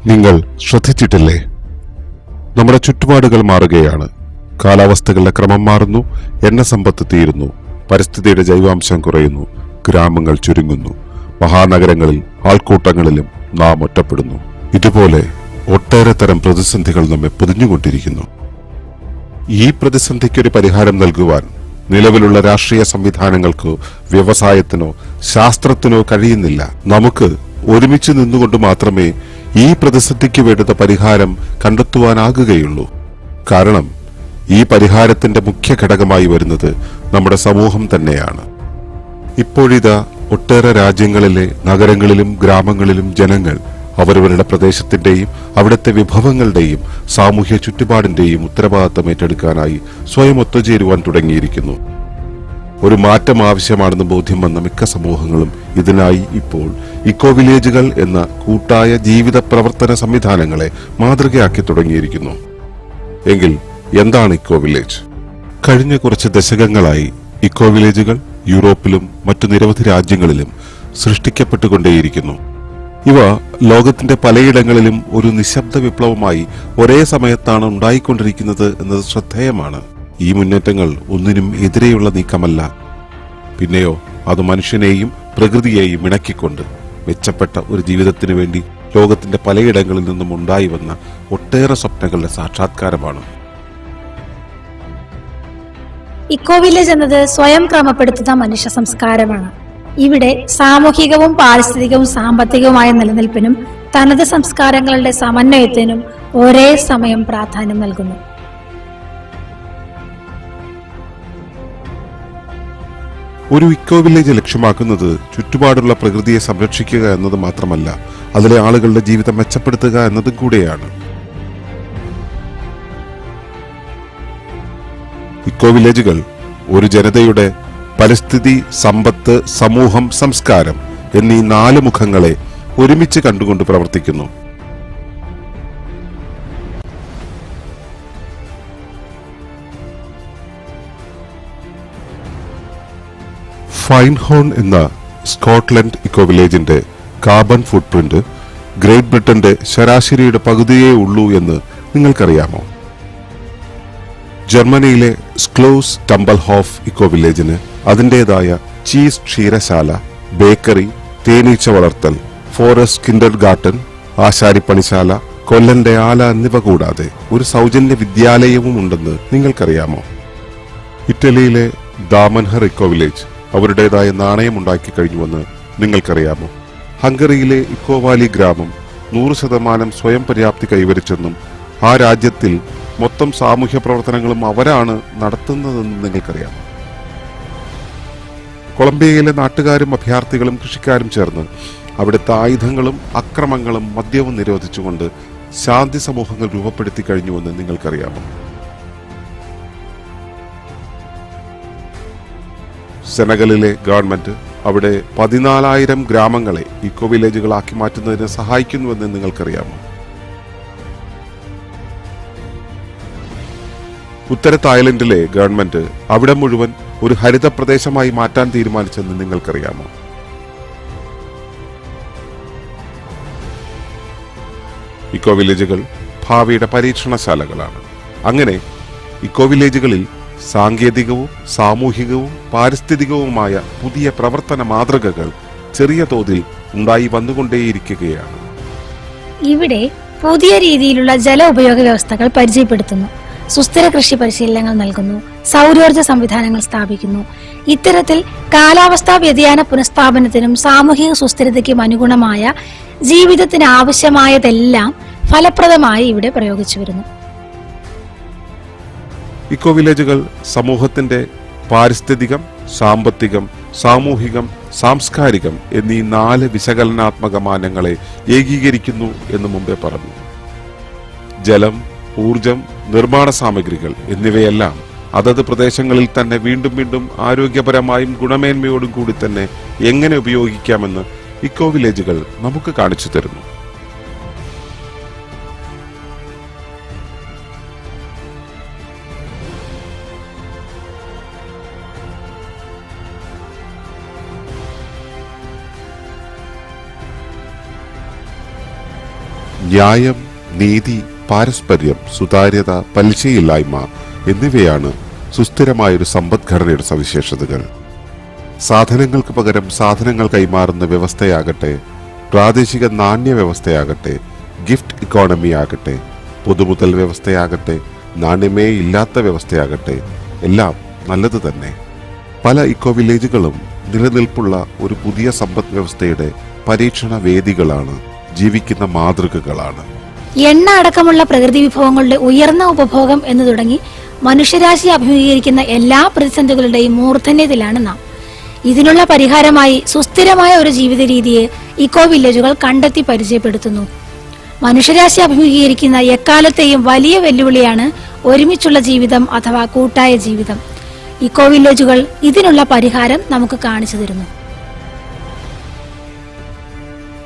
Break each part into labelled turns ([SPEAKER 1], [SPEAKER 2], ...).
[SPEAKER 1] നിങ്ങൾ ശ്രദ്ധിച്ചിട്ടില്ലേ? നമ്മുടെ ചുറ്റുപാടുകൾ മാറുകയാണ്. കാലാവസ്ഥകളുടെ ക്രമം മാറുന്നു, എണ്ണസമ്പത്ത് തീരുന്നു, പരിസ്ഥിതിയുടെ ജൈവാംശം കുറയുന്നു, ഗ്രാമങ്ങൾ ചുരുങ്ങുന്നു, മഹാനഗരങ്ങളിൽ ആൾക്കൂട്ടങ്ങളിലും നാം ഒറ്റപ്പെടുന്നു. ഇതുപോലെ ഒട്ടേറെ തരം പ്രതിസന്ധികൾ നമ്മെ പൊതിഞ്ഞുകൊണ്ടിരിക്കുന്നു. ഈ പ്രതിസന്ധിക്കൊരു പരിഹാരം നൽകുവാൻ നിലവിലുള്ള രാഷ്ട്രീയ സംവിധാനങ്ങൾക്കോ വ്യവസായത്തിനോ ശാസ്ത്രത്തിനോ കഴിയുന്നില്ല. നമുക്ക് ഒരുമിച്ച് നിന്നുകൊണ്ട് മാത്രമേ ഈ പ്രതിസന്ധിക്ക് വേണ്ടുന്ന പരിഹാരം കണ്ടെത്തുവാനാകുകയുള്ളൂ. കാരണം ഈ പരിഹാരത്തിന്റെ മുഖ്യ ഘടകമായി വരുന്നത് നമ്മുടെ സമൂഹം തന്നെയാണ്. ഇപ്പോഴിതാ ഒട്ടേറെ രാജ്യങ്ങളിലെ നഗരങ്ങളിലും ഗ്രാമങ്ങളിലും ജനങ്ങൾ അവരവരുടെ പ്രദേശത്തിന്റെയും അവിടുത്തെ വിഭവങ്ങളുടെയും സാമൂഹ്യ ചുറ്റുപാടിന്റെയും ഉത്തരവാദിത്തം ഏറ്റെടുക്കാനായി സ്വയം ഒത്തുചേരുവാൻ തുടങ്ങിയിരിക്കുന്നു. ഒരു മാറ്റം ആവശ്യമാണെന്ന് ബോധ്യം വന്ന മിക്ക സമൂഹങ്ങളും ഇതിനായി ഇപ്പോൾ ഇക്കോ വില്ലേജുകൾ എന്ന കൂട്ടായ ജീവിത പ്രവർത്തന സംവിധാനങ്ങളെ മാതൃകയാക്കി തുടങ്ങിയിരിക്കുന്നു. എങ്കിൽ എന്താണ് ഇക്കോ വില്ലേജ്? കഴിഞ്ഞ കുറച്ച് ദശകങ്ങളായി ഇക്കോ വില്ലേജുകൾ യൂറോപ്പിലും മറ്റു നിരവധി രാജ്യങ്ങളിലും സൃഷ്ടിക്കപ്പെട്ടുകൊണ്ടേയിരിക്കുന്നു. ഇവ ലോകത്തിന്റെ പലയിടങ്ങളിലും ഒരു നിശബ്ദ വിപ്ലവമായി ഒരേ സമയത്താണ് ഉണ്ടായിക്കൊണ്ടിരിക്കുന്നത് എന്നത് ശ്രദ്ധേയമാണ്. ഈ മുന്നേറ്റങ്ങൾ ഒന്നിനും എതിരെയുള്ള നീക്കമല്ല, പിന്നെയോ അത് മനുഷ്യനെയും പ്രകൃതിയെയും ഇണക്കിക്കൊണ്ട് മെച്ചപ്പെട്ട ഒരു ജീവിതത്തിനു വേണ്ടി ലോകത്തിന്റെ പലയിടങ്ങളിൽ നിന്നും ഉണ്ടായി വന്ന ഒട്ടേറെ സ്വപ്നങ്ങളുടെ സാക്ഷാത്കാരമാണ്.
[SPEAKER 2] ഇക്കോ വില്ലേജ് എന്നത് സ്വയം ക്രമപ്പെടുത്തുന്ന മനുഷ്യ സംസ്കാരമാണ്. ഇവിടെ സാമൂഹികവും പാരിസ്ഥിതികവും സാമ്പത്തികവുമായ നിലനിൽപ്പിനും തനത് സംസ്കാരങ്ങളുടെ സമന്വയത്തിനും ഒരേ സമയം പ്രാധാന്യം നൽകുന്നു.
[SPEAKER 1] ഒരു ഇക്കോ വില്ലേജ് ലക്ഷ്യമാക്കുന്നത് ചുറ്റുപാടുള്ള പ്രകൃതിയെ സംരക്ഷിക്കുക എന്നത് മാത്രമല്ല, അതിലെ ആളുകളുടെ ജീവിതം മെച്ചപ്പെടുത്തുക എന്നതും കൂടെയാണ്. ഇക്കോ വില്ലേജുകൾ ഒരു ജനതയുടെ പരിസ്ഥിതി, സമ്പത്ത്, സമൂഹം, സംസ്കാരം എന്നീ 4 മുഖങ്ങളെ ഒരുമിച്ച് കണ്ടുകൊണ്ട് പ്രവർത്തിക്കുന്നു. ഫൈൻഹോൺ എന്ന സ്കോട്ട്ലൻഡ് ഇക്കോ വില്ലേജിന്റെ കാർബൺ ഫുട്പ്രിന്റ് ഗ്രേറ്റ് ബ്രിട്ടന്റെ ശരാശരിയുടെ പകുതിയേ ഉള്ളൂ എന്ന് നിങ്ങൾക്കറിയാമോ? ജർമ്മനിയിലെ സ്ക്ലോസ് ടംബൽഹോഫ് ഇക്കോ വില്ലേജിന് അതിന്റേതായ ചീസ് ക്ഷീരശാല, ബേക്കറി, തേനീച്ച വളർത്തൽ, ഫോറസ്റ്റ് കിൻഡർ ഗാർട്ടൻ, ആശാരിപ്പണിശാല, കൊല്ലന്റെ ആല എന്നിവ കൂടാതെ ഒരു സൗജന്യ വിദ്യാലയവും ഉണ്ടെന്ന് നിങ്ങൾക്കറിയാമോ? ഇറ്റലിയിലെ ദാമൻഹർ ഇക്കോ വില്ലേജ് അവരുടേതായ നാണയം ഉണ്ടാക്കി കഴിഞ്ഞുവെന്ന് നിങ്ങൾക്കറിയാമോ? ഹംഗറിയിലെ ഇക്കോവാലി ഗ്രാമം 100% സ്വയം പര്യാപ്തി കൈവരിച്ചെന്നും ആ രാജ്യത്തിൽ മൊത്തം സാമൂഹ്യ പ്രവർത്തനങ്ങളും അവരാണ് നടത്തുന്നതെന്നും നിങ്ങൾക്കറിയാമോ? കൊളംബിയയിലെ നാട്ടുകാരും അഭയാർത്ഥികളും കൃഷിക്കാരും ചേർന്ന് അവിടുത്തെ ആയുധങ്ങളും അക്രമങ്ങളും മദ്യവും നിരോധിച്ചുകൊണ്ട് ശാന്തി സമൂഹങ്ങൾ രൂപപ്പെടുത്തി കഴിഞ്ഞുവെന്ന് നിങ്ങൾക്കറിയാമോ? സെനഗലിലെ ഗവൺമെന്റ് അവിടെ 14,000 ഗ്രാമങ്ങളെ ഇക്കോ വില്ലേജുകളാക്കി മാറ്റുന്നതിന് സഹായിക്കുന്നുവെന്ന് നിങ്ങൾക്കറിയാമോ? ഉത്തര തായ്ലൻഡിലെ ഗവൺമെന്റ് അവിടെ മുഴുവൻ ഒരു ഹരിത പ്രദേശമായി മാറ്റാൻ തീരുമാനിച്ചെന്ന് നിങ്ങൾക്കറിയാമോ? ഇക്കോ വില്ലേജുകൾ ഭാവിയുടെ പരീക്ഷണശാലകളാണ്. അങ്ങനെ ഇക്കോ വില്ലേജുകളിൽ സാങ്കേതികവും സാമൂഹികവും പാരിസ്ഥിതികവുമായ പുതിയ പ്രവർത്തന മാതൃകകൾ ചെറിയ തോതിൽ ഉണ്ടായി വന്നുകൊണ്ടേയിരിക്കുകയാണ്.
[SPEAKER 2] ഇവിടെ പുതിയ രീതിയിലുള്ള ജല ഉപയോഗ വ്യവസ്ഥകൾ പരിചയപ്പെടുത്തുന്നു, സുസ്ഥിര കൃഷി പരിശീലനങ്ങൾ നൽകുന്നു, സൗരോർജ്ജ സംവിധാനങ്ങൾ സ്ഥാപിക്കുന്നു. ഇത്തരത്തിൽ കാലാവസ്ഥാ വ്യതിയാന പുനഃസ്ഥാപനത്തിനും സാമൂഹിക സുസ്ഥിരതയ്ക്കും അനുഗുണമായ ജീവിതത്തിന് ആവശ്യമായതെല്ലാം ഫലപ്രദമായി ഇവിടെ പ്രയോഗിച്ചു വരുന്നു.
[SPEAKER 1] ഇക്കോ വില്ലേജുകൾ സമൂഹത്തിന്റെ പാരിസ്ഥിതികം, സാമ്പത്തികം, സാമൂഹികം, സാംസ്കാരികം എന്നീ 4 വിശകലനാത്മക മാനങ്ങളെ ഏകീകരിക്കുന്നു എന്ന് മുമ്പേ പറഞ്ഞു. ജലം, ഊർജം, നിർമ്മാണ സാമഗ്രികൾ എന്നിവയെല്ലാം അതത് പ്രദേശങ്ങളിൽ തന്നെ വീണ്ടും വീണ്ടും ആരോഗ്യപരമായും ഗുണമേന്മയോടും കൂടി തന്നെ എങ്ങനെ ഉപയോഗിക്കാമെന്ന് ഇക്കോ വില്ലേജുകൾ നമുക്ക് കാണിച്ചു തരുന്നു. ന്യായം, നീതി, പാരസ്പര്യം, സുതാര്യത, പലിശയില്ലായ്മ എന്നിവയാണ് സുസ്ഥിരമായൊരു സമ്പദ്ഘടനയുടെ സവിശേഷതകൾ. സാധനങ്ങൾക്ക് പകരം സാധനങ്ങൾ കൈമാറുന്ന വ്യവസ്ഥയാകട്ടെ, പ്രാദേശിക നാണ്യ വ്യവസ്ഥയാകട്ടെ, ഗിഫ്റ്റ് ഇക്കോണമി ആകട്ടെ, പൊതുമുതൽ വ്യവസ്ഥയാകട്ടെ, നാണ്യമേ ഇല്ലാത്ത വ്യവസ്ഥയാകട്ടെ, എല്ലാം നല്ലത് തന്നെ. പല ഇക്കോ വില്ലേജുകളും നിലനിൽപ്പുള്ള ഒരു പുതിയ സമ്പദ് വ്യവസ്ഥയുടെ പരീക്ഷണ വേദികളാണ്, ജീവിക്കുന്ന മാതൃകകളാണ്.
[SPEAKER 2] എണ്ണ അടക്കമുള്ള പ്രകൃതി വിഭവങ്ങളുടെ ഉയർന്ന ഉപഭോഗം എന്ന് തുടങ്ങി മനുഷ്യരാശി അഭിമുഖീകരിക്കുന്ന എല്ലാ പ്രതിസന്ധികളുടെയും മൂർധന്യത്തിലാണ് നാം. ഇതിനുള്ള പരിഹാരമായി സുസ്ഥിരമായ ഒരു ജീവിത രീതിയെ ഇക്കോ വില്ലേജുകൾ കണ്ടെത്തി പരിചയപ്പെടുത്തുന്നു. മനുഷ്യരാശി അഭിമുഖീകരിക്കുന്ന എക്കാലത്തെയും വലിയ വെല്ലുവിളിയാണ് ഒരുമിച്ചുള്ള ജീവിതം അഥവാ കൂട്ടായ ജീവിതം. ഇക്കോ വില്ലേജുകൾ ഇതിനുള്ള പരിഹാരം നമുക്ക് കാണിച്ചു തരുന്നു.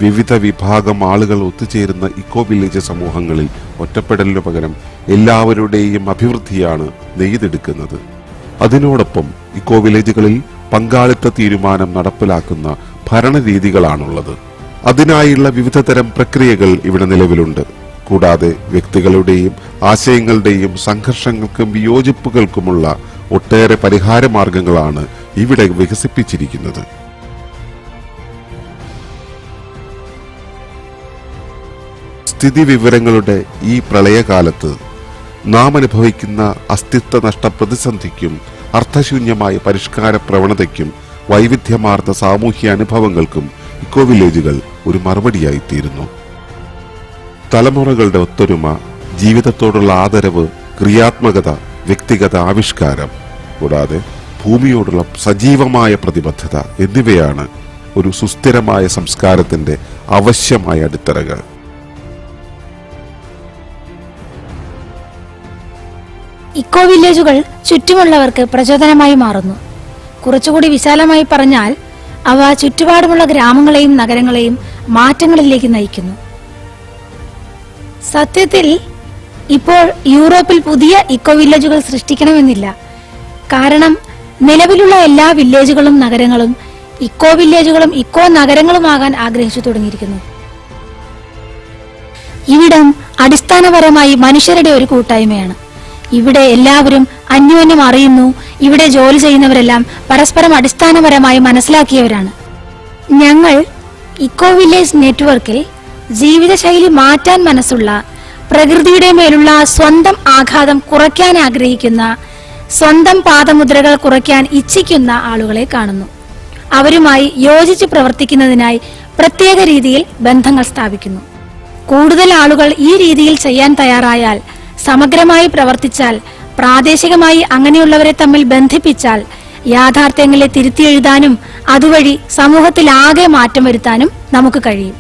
[SPEAKER 1] വിവിധ വിഭാഗം ആളുകൾ ഒത്തുചേരുന്ന ഇക്കോ വില്ലേജ് സമൂഹങ്ങളിൽ ഒറ്റപ്പെടലിനു പകരം എല്ലാവരുടെയും അഭിവൃദ്ധിയാണ് നെയ്തെടുക്കുന്നത്. അതിനോടൊപ്പം ഇക്കോ വില്ലേജുകളിൽ പങ്കാളിത്ത തീരുമാനം നടപ്പിലാക്കുന്ന ഭരണരീതികളാണുള്ളത്. അതിനായുള്ള വിവിധ തരം പ്രക്രിയകൾ ഇവിടെ നിലവിലുണ്ട്. കൂടാതെ വ്യക്തികളുടെയും ആശയങ്ങളുടെയും സംഘർഷങ്ങൾക്കും വിയോജിപ്പുകൾക്കുമുള്ള ഒട്ടേറെ പരിഹാര മാർഗങ്ങളാണ് ഇവിടെ വികസിപ്പിച്ചിരിക്കുന്നത്. സ്ഥിതി വിവരങ്ങളുടെ ഈ പ്രളയകാലത്ത് നാം അനുഭവിക്കുന്ന അസ്തിത്വ നഷ്ട പ്രതിസന്ധിക്കും അർത്ഥശൂന്യമായ പരിഷ്കാര പ്രവണതയ്ക്കും വൈവിധ്യമാർന്ന സാമൂഹ്യ അനുഭവങ്ങൾക്കും ഇക്കോ വില്ലേജുകൾ ഒരു മറുപടിയായിത്തീരുന്നു. തലമുറകളുടെ ഒത്തൊരുമ, ജീവിതത്തോടുള്ള ആദരവ്, ക്രിയാത്മകത, വ്യക്തിഗത ആവിഷ്കാരം, കൂടാതെ ഭൂമിയോടുള്ള സജീവമായ പ്രതിബദ്ധത എന്നിവയാണ് ഒരു സുസ്ഥിരമായ സംസ്കാരത്തിന്റെ അവശ്യമായ അടിത്തറകൾ.
[SPEAKER 2] ഇക്കോ വില്ലേജുകൾ ചുറ്റുമുള്ളവർക്ക് പ്രചോദനമായി മാറുന്നു. കുറച്ചുകൂടി വിശാലമായി പറഞ്ഞാൽ അവ ചുറ്റുപാടുമുള്ള ഗ്രാമങ്ങളെയും നഗരങ്ങളെയും മാറ്റങ്ങളിലേക്ക് നയിക്കുന്നു. സത്യത്തിൽ ഇപ്പോൾ യൂറോപ്പിൽ പുതിയ ഇക്കോ വില്ലേജുകൾ സൃഷ്ടിക്കണമെന്നില്ല. കാരണം നിലവിലുള്ള എല്ലാ വില്ലേജുകളും നഗരങ്ങളും ഇക്കോ വില്ലേജുകളും ഇക്കോ നഗരങ്ങളുമാകാൻ ആഗ്രഹിച്ചു തുടങ്ങിയിരിക്കുന്നു. ഇവിടം അടിസ്ഥാനപരമായി മനുഷ്യരുടെ ഒരു കൂട്ടായ്മയാണ്. ഇവിടെ എല്ലാവരും അന്യോന്യം അറിയുന്നു. ഇവിടെ ജോലി ചെയ്യുന്നവരെല്ലാം പരസ്പരം അടിസ്ഥാനപരമായി മനസ്സിലാക്കിയവരാണ്. ഞങ്ങൾ ഇക്കോ വില്ലേജ് നെറ്റ്വർക്കിൽ ജീവിതശൈലി മാറ്റാൻ മനസ്സുള്ള, പ്രകൃതിയുടെ മേലുള്ള സ്വന്തം ആഘാതം കുറയ്ക്കാൻ ആഗ്രഹിക്കുന്ന, സ്വന്തം പാദമുദ്രകൾ കുറയ്ക്കാൻ ഇച്ഛിക്കുന്ന ആളുകളെ കാണുന്നു. അവരുമായി യോജിച്ച് പ്രവർത്തിക്കുന്നതിനായി പ്രത്യേക രീതിയിൽ ബന്ധങ്ങൾ സ്ഥാപിക്കുന്നു. കൂടുതൽ ആളുകൾ ഈ രീതിയിൽ ചെയ്യാൻ തയ്യാറായാൽ, സമഗ്രമായി പ്രവർത്തിച്ചാൽ, പ്രാദേശികമായി അങ്ങനെയുള്ളവരെ തമ്മിൽ ബന്ധിപ്പിച്ചാൽ യാഥാർത്ഥ്യങ്ങളെ തിരുത്തി എഴുതാനും അതുവഴി സമൂഹത്തിൽ ആകെ മാറ്റം വരുത്താനും നമുക്ക് കഴിയും.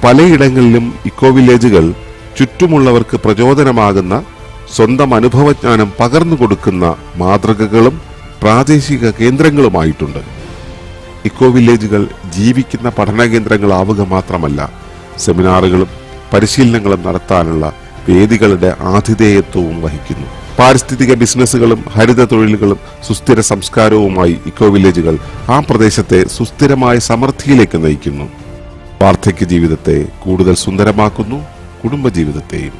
[SPEAKER 1] പലയിടങ്ങളിലും ഇക്കോ വില്ലേജുകൾ ചുറ്റുമുള്ളവർക്ക് പ്രചോദനമാകുന്ന, സ്വന്തം അനുഭവജ്ഞാനം പകർന്നു കൊടുക്കുന്ന മാതൃകകളും പ്രാദേശിക കേന്ദ്രങ്ങളുമായിട്ടുണ്ട്. ഇക്കോ വില്ലേജുകൾ ജീവിക്കുന്ന പഠന കേന്ദ്രങ്ങളാവുക മാത്രമല്ല, സെമിനാറുകളും പരിശീലനങ്ങളും നടത്താനുള്ള വേദികളുടെ ആതിഥേയത്വവും വഹിക്കുന്നു. പാരിസ്ഥിതിക ബിസിനസ്സുകളും ഹരിത തൊഴിലുകളും സുസ്ഥിര സംസ്കാരവുമായി ഇക്കോ വില്ലേജുകൾ ആ പ്രദേശത്തെ സുസ്ഥിരമായ സമൃദ്ധിയിലേക്ക് നയിക്കുന്നു. വാർദ്ധക്യ ജീവിതത്തെ കൂടുതൽ സുന്ദരമാക്കുന്നു, കുടുംബജീവിതത്തെയും.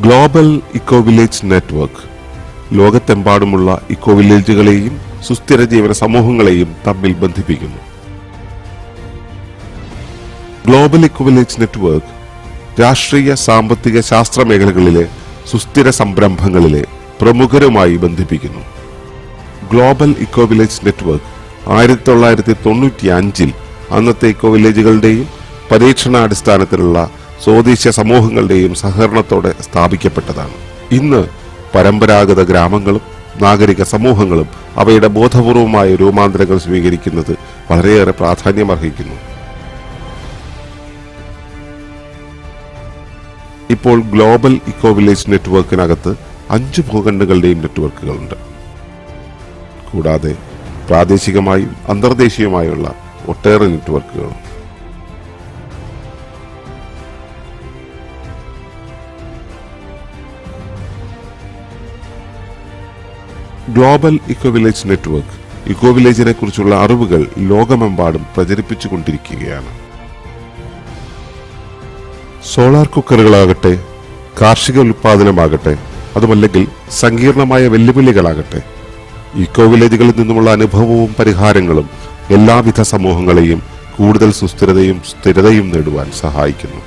[SPEAKER 1] ഗ്ലോബൽ ഇക്കോ വില്ലേജ് നെറ്റ്വർക്ക് ലോകത്തെമ്പാടുമുള്ള ഇക്കോ വില്ലേജുകളെയും സുസ്ഥിര ജീവന സമൂഹങ്ങളെയും തമ്മിൽ ബന്ധിപ്പിക്കുന്നു. ഗ്ലോബൽ ഇക്കോ വില്ലേജ് നെറ്റ്വർക്ക് രാഷ്ട്രീയ, സാമ്പത്തിക, ശാസ്ത്ര മേഖലകളിലെ സുസ്ഥിര സംരംഭങ്ങളിലെ പ്രമുഖരുമായി ബന്ധിപ്പിക്കുന്നു. ഗ്ലോബൽ ഇക്കോ വില്ലേജ് നെറ്റ്വർക്ക് 1995 അന്നത്തെ ഇക്കോ വില്ലേജുകളുടെയും പരീക്ഷണാടിസ്ഥാനത്തിലുള്ള സ്വദേശീയ സമൂഹങ്ങളുടെയും സഹകരണത്തോടെ സ്ഥാപിക്കപ്പെട്ടതാണ്. ഇന്ന് പരമ്പരാഗത ഗ്രാമങ്ങളും നാഗരിക സമൂഹങ്ങളും അവയുടെ ബോധപൂർവമായ രൂപാന്തരങ്ങൾ സ്വീകരിക്കുന്നത് വളരെയേറെ പ്രാധാന്യമർഹിക്കുന്നു. ഇപ്പോൾ ഗ്ലോബൽ ഇക്കോ വില്ലേജ് നെറ്റ്വർക്കിനകത്ത് 5 ഭൂഖണ്ഡങ്ങളുടെയും നെറ്റ്വർക്കുകളുണ്ട്. കൂടാതെ പ്രാദേശികമായും അന്തർദേശീയമായുള്ള ഒട്ടേറെ നെറ്റ്വർക്കുകളും. Global eco village network eco വില്ലേജിനെ കുറിച്ചുള്ള അറിവുകൾ ലോകമെമ്പാടും പ്രചരിപ്പിച്ചുകൊണ്ടിരിക്കുകയാണ്. സോളാർ കുക്കറുകളാകട്ടെ, കാർഷിക ഉൽപാദനമാകട്ടെ, അതുമല്ലെങ്കിൽ സങ്കീർണമായ വെല്ലുവിളികളാകട്ടെ, ഇക്കോ വില്ലേജുകളിൽ നിന്നുമുള്ള അനുഭവവും പരിഹാരങ്ങളും എല്ലാവിധ സമൂഹങ്ങളെയും കൂടുതൽ സുസ്ഥിരതയും സ്ഥിരതയും നേടുവാൻ സഹായിക്കുന്നു.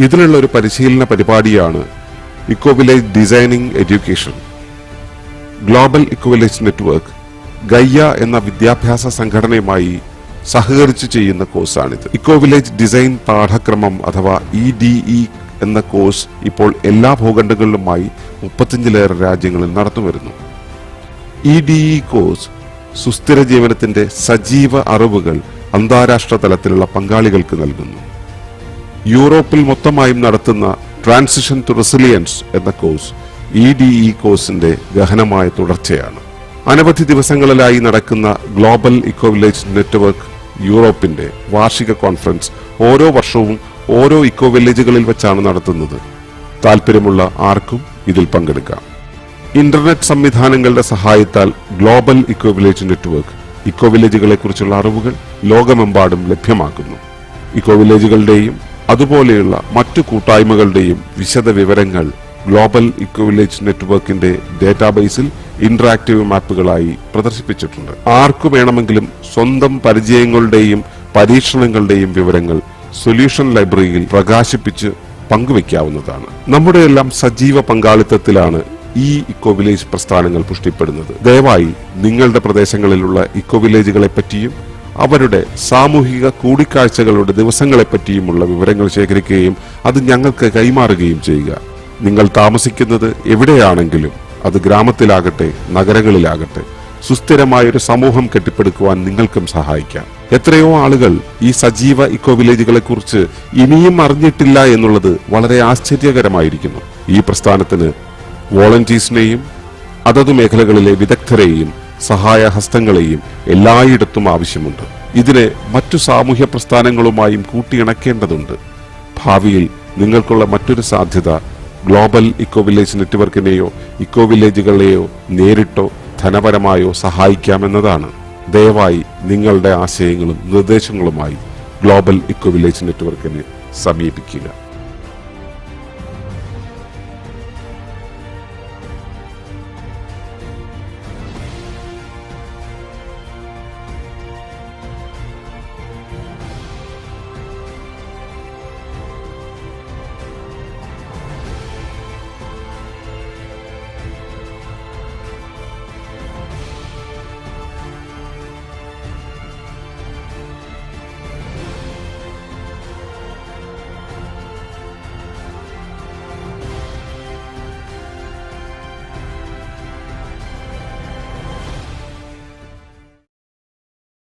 [SPEAKER 1] ഇതിനുള്ള ഒരു പരിശീലന പരിപാടിയാണ് eco village designing education. Global eco village network Gaia എന്ന വിദ്യാഭ്യാസ സംഘടനയുമായി സഹകരിച്ച് ചെയ്യുന്ന കോഴ്സാണിത്. ഇക്കോ വില്ലേജ് ഡിസൈൻ പാഠക്രമം അഥവാ EDE എന്ന കോഴ്സ് ഇപ്പോൾ എല്ലാ ഭൂഖണ്ഡങ്ങളിലുമായി 35-ലേറെ രാജ്യങ്ങളിൽ നടന്നുവരുന്നു. EDE കോഴ്സ് സുസ്ഥിര ജീവനത്തിന്റെ സജീവ അറിവുകൾ അന്താരാഷ്ട്ര തലത്തിലുള്ള പങ്കാളികൾക്ക് നൽകുന്നു. യൂറോപ്പിൽ മൊത്തമായും നടത്തുന്ന ട്രാൻസിഷൻ ടു റെസിലിയൻസ് എന്ന കോഴ്സ് EDE കോഴ്സിന്റെ ഗഹനമായ തുടർച്ചയാണ്. അനവധി ദിവസങ്ങളിലായി നടക്കുന്ന ഗ്ലോബൽ ഇക്കോ വില്ലേജ് നെറ്റ്വർക്ക് യൂറോപ്പിന്റെ വാർഷിക കോൺഫറൻസ് ഓരോ വർഷവും ഓരോ ഇക്കോ വില്ലേജുകളിൽ വെച്ചാണ് നടത്തുന്നത്. താല്പര്യമുള്ള ആർക്കും ഇതിൽ പങ്കെടുക്കാം. ഇന്റർനെറ്റ് സംവിധാനങ്ങളുടെ സഹായത്താൽ global eco village network eco വില്ലേജുകളെ കുറിച്ചുള്ള അറിവുകൾ ലോകമെമ്പാടും ലഭ്യമാക്കുന്നു. ഇക്കോ വില്ലേജുകളുടെയും അതുപോലെയുള്ള മറ്റു കൂട്ടായ്മകളുടെയും വിശദ വിവരങ്ങൾ ഗ്ലോബൽ ഇക്കോ വില്ലേജ് നെറ്റ്വർക്കിന്റെ ഡേറ്റാബേസിൽ ഇന്ററാക്റ്റീവ് മാപ്പുകളായി പ്രദർശിപ്പിച്ചിട്ടുണ്ട്. ആർക്കു വേണമെങ്കിലും സ്വന്തം പരിചയങ്ങളുടെയും പരീക്ഷണങ്ങളുടെയും വിവരങ്ങൾ സൊല്യൂഷൻ ലൈബ്രറിയിൽ പ്രകാശിപ്പിച്ച് പങ്കുവയ്ക്കാവുന്നതാണ്. നമ്മുടെ എല്ലാം സജീവ പങ്കാളിത്തത്തിലാണ് ഈ ഇക്കോ വില്ലേജ് പ്രസ്ഥാനങ്ങൾ പുഷ്ടിപ്പെടുന്നത്. ദയവായി നിങ്ങളുടെ പ്രദേശങ്ങളിലുള്ള ഇക്കോ വില്ലേജുകളെ പറ്റിയും അവരുടെ സാമൂഹിക കൂടിക്കാഴ്ചകളുടെ ദിവസങ്ങളെപ്പറ്റിയുമുള്ള വിവരങ്ങൾ ശേഖരിക്കുകയും അത് ഞങ്ങൾക്ക് കൈമാറുകയും ചെയ്യുക. നിങ്ങൾ താമസിക്കുന്നത് എവിടെയാണെങ്കിലും, അത് ഗ്രാമത്തിലാകട്ടെ നഗരങ്ങളിലാകട്ടെ, സുസ്ഥിരമായൊരു സമൂഹം കെട്ടിപ്പടുക്കുവാൻ നിങ്ങൾക്കും സഹായിക്കാം. എത്രയോ ആളുകൾ ഈ സജീവ ഇക്കോ വില്ലേജുകളെ കുറിച്ച് ഇനിയും അറിഞ്ഞിട്ടില്ല എന്നുള്ളത് വളരെ ആശ്ചര്യകരമായിരിക്കുന്നു. ഈ പ്രസ്ഥാനത്തിന് വോളണ്ടിയേഴ്സിനെയും അതത് മേഖലകളിലെ വിദഗ്ധരെയും സഹായഹസ്തങ്ങളെയും എല്ലായിടത്തും ആവശ്യമുണ്ട്. ഇതിനെ മറ്റു സാമൂഹ്യ പ്രസ്ഥാനങ്ങളുമായും കൂട്ടിയിണക്കേണ്ടതുണ്ട്. ഭാവിയിൽ നിങ്ങൾക്കുള്ള മറ്റൊരു സാധ്യത ഗ്ലോബൽ ഇക്കോ വില്ലേജ് നെറ്റ്വർക്കിനെയോ ഇക്കോ വില്ലേജുകളെയോ നേരിട്ടോ ധനപരമായോ സഹായിക്കാമെന്നതാണ്. ദയവായി നിങ്ങളുടെ ആശയങ്ങളും നിർദ്ദേശങ്ങളുമായി ഗ്ലോബൽ ഇക്കോ വില്ലേജ് നെറ്റ്വർക്കിനെ സമീപിക്കുക.